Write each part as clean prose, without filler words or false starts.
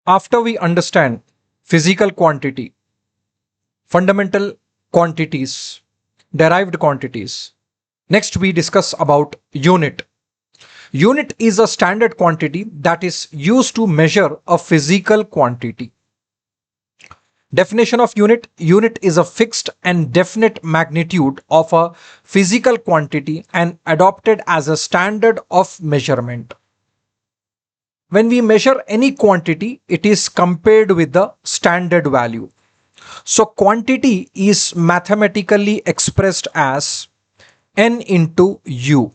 After we understand physical quantity, fundamental quantities, derived quantities, next we discuss about unit. Unit is a standard quantity that is used to measure a physical quantity. Definition of unit: unit is a fixed and definite magnitude of a physical quantity and adopted as a standard of measurement. When we measure any quantity, it is compared with the standard value. So, quantity is mathematically expressed as n into u.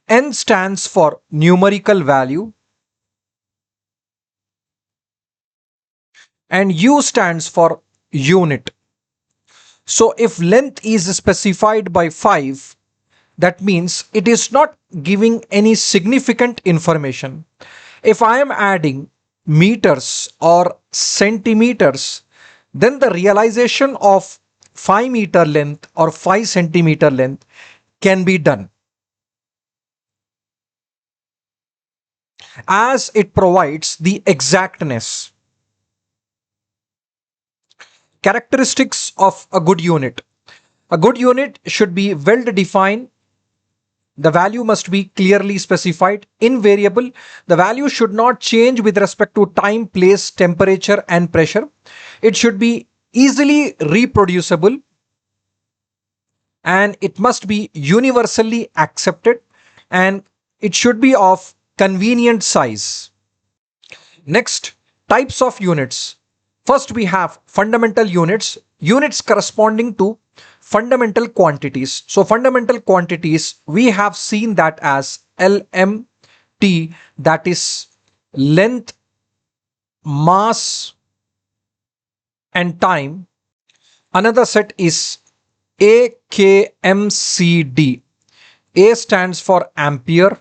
N stands for numerical value and u stands for unit. So, if length is specified by 5, that means it is not giving any significant information. If I am adding meters or centimeters, then the realization of 5 meter length or 5 centimeter length can be done, as it provides the exactness. Characteristics of a good unit: a good unit should be well defined. The value must be clearly specified. Invariable: the value should not change with respect to time, place, temperature, and pressure. It should be easily reproducible, and it must be universally accepted, and it should be of convenient size. Next, types of units. First, we have fundamental units, units corresponding to fundamental quantities. So, fundamental quantities, we have seen that as LMT, that is length, mass, and time. Another set is AKMCD. A stands for ampere,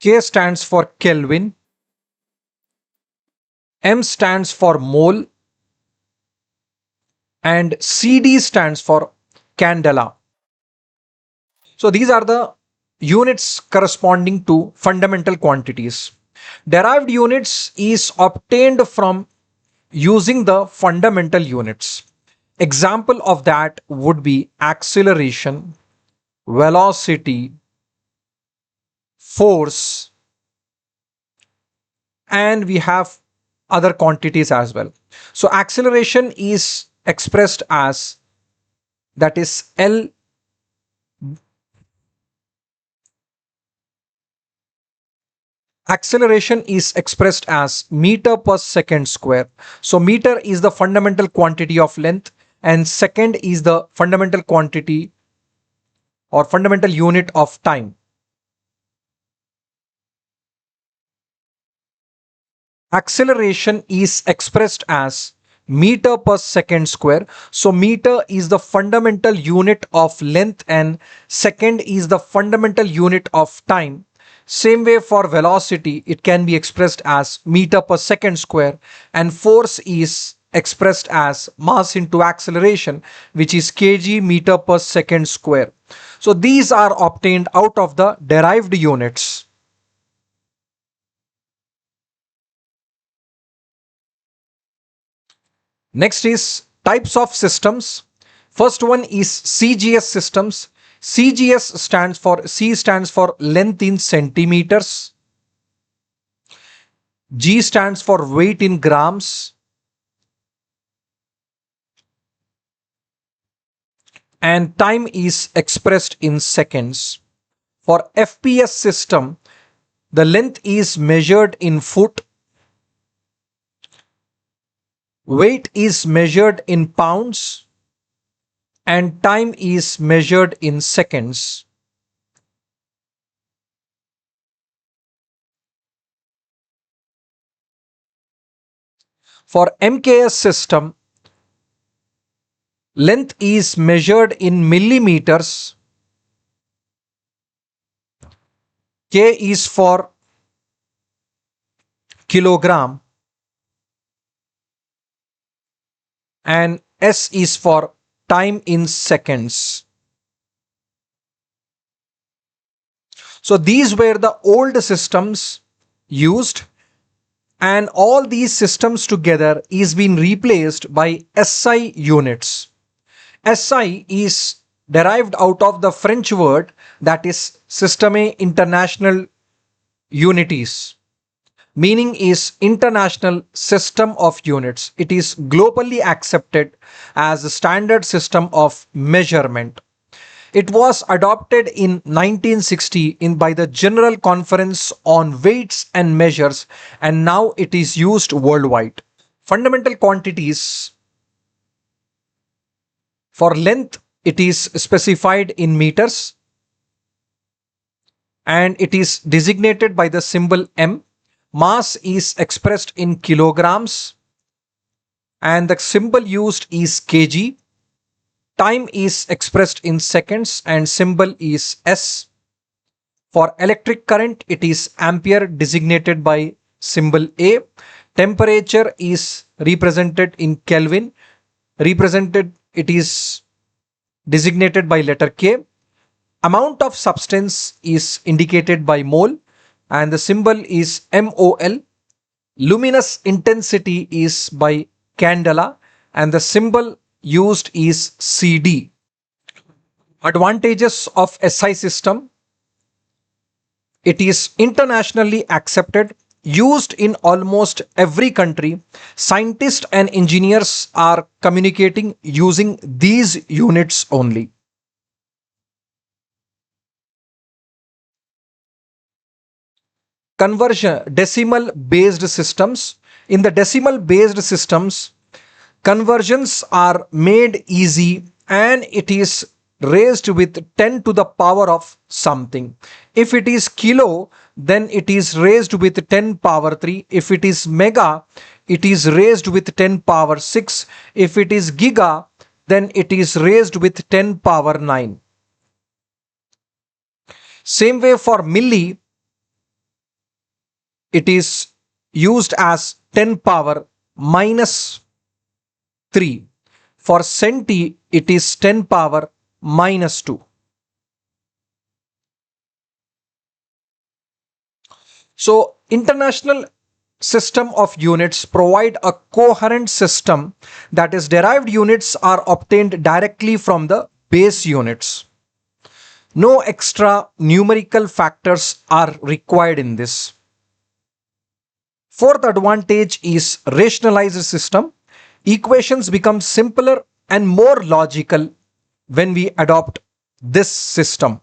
K stands for Kelvin, M stands for mole, and CD stands for candela. So these are the units corresponding to fundamental quantities. Derived units is obtained from using the fundamental units. Example of that would be acceleration, velocity, force, and we have other quantities as well. So acceleration is expressed as, that is L. Acceleration is expressed as meter per second square. So meter is the fundamental quantity of length and second is the fundamental quantity or fundamental unit of time. Acceleration is expressed as meter per second square. So meter is the fundamental unit of length and second is the fundamental unit of time. Same way for velocity, it can be expressed as meter per second square, and force is expressed as mass into acceleration, which is kg meter per second square. So these are obtained out of the derived units. Next is types of systems. First one is CGS systems. CGS stands for, C stands for length in centimeters, G stands for weight in grams, and time is expressed in seconds. For FPS system, the length is measured in foot, weight is measured in pounds, and time is measured in seconds. For MKS system, length is measured in millimeters, K is for kilogram, and S is for time in seconds. So these were the old systems used, and all these systems together is being replaced by SI units. SI is derived out of the French word that is Système International Unities. Meaning is international system of units. It is globally accepted as a standard system of measurement. It was adopted in 1960 by the General Conference on Weights and Measures, and now it is used worldwide. Fundamental quantities for length, it is specified in meters and it is designated by the symbol M. Mass is expressed in kilograms and the symbol used is kg. Time is expressed in seconds and symbol is S. For electric current, it is ampere designated by symbol A. Temperature is represented in Kelvin. Represented, it is designated by letter K. Amount of substance is indicated by mole and the symbol is MOL. Luminous intensity is by candela and the symbol used is CD. Advantages of SI system. It is internationally accepted, used in almost every country. Scientists and engineers are communicating using these units only. Conversion decimal based systems. In the decimal based systems, conversions are made easy and it is raised with 10 to the power of something. If it is kilo, then it is raised with 10 power 3. If it is mega, it is raised with 10 power 6. If it is giga, then it is raised with 10 power 9. Same way for milli, it is used as 10 power minus 3. For centi, it is 10 power minus 2. So, international system of units provide a coherent system, that is derived units are obtained directly from the base units. No extra numerical factors are required in this. Fourth advantage is rationalized system. Equations become simpler and more logical when we adopt this system.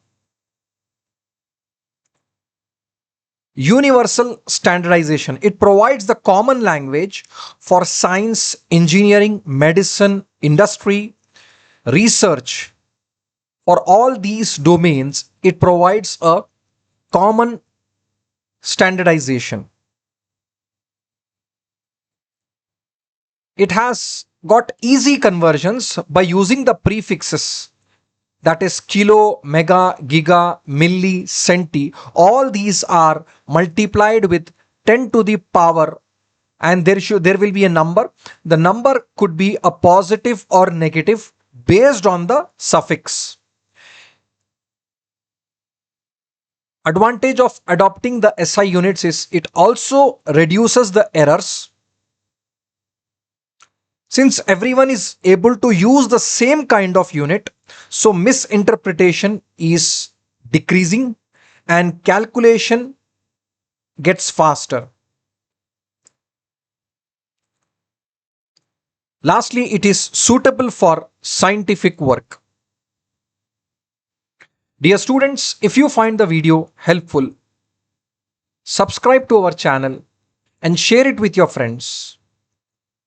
Universal standardization. It provides the common language for science, engineering, medicine, industry, research. For all these domains, it provides a common standardization. It has got easy conversions by using the prefixes, that is kilo, mega, giga, milli, centi. All these are multiplied with 10 to the power and there will be a number. The number could be a positive or negative based on the suffix. Advantage of adopting the SI units is it also reduces the errors. Since everyone is able to use the same kind of unit, so misinterpretation is decreasing and calculation gets faster. Lastly, it is suitable for scientific work. Dear students, if you find the video helpful, subscribe to our channel and share it with your friends.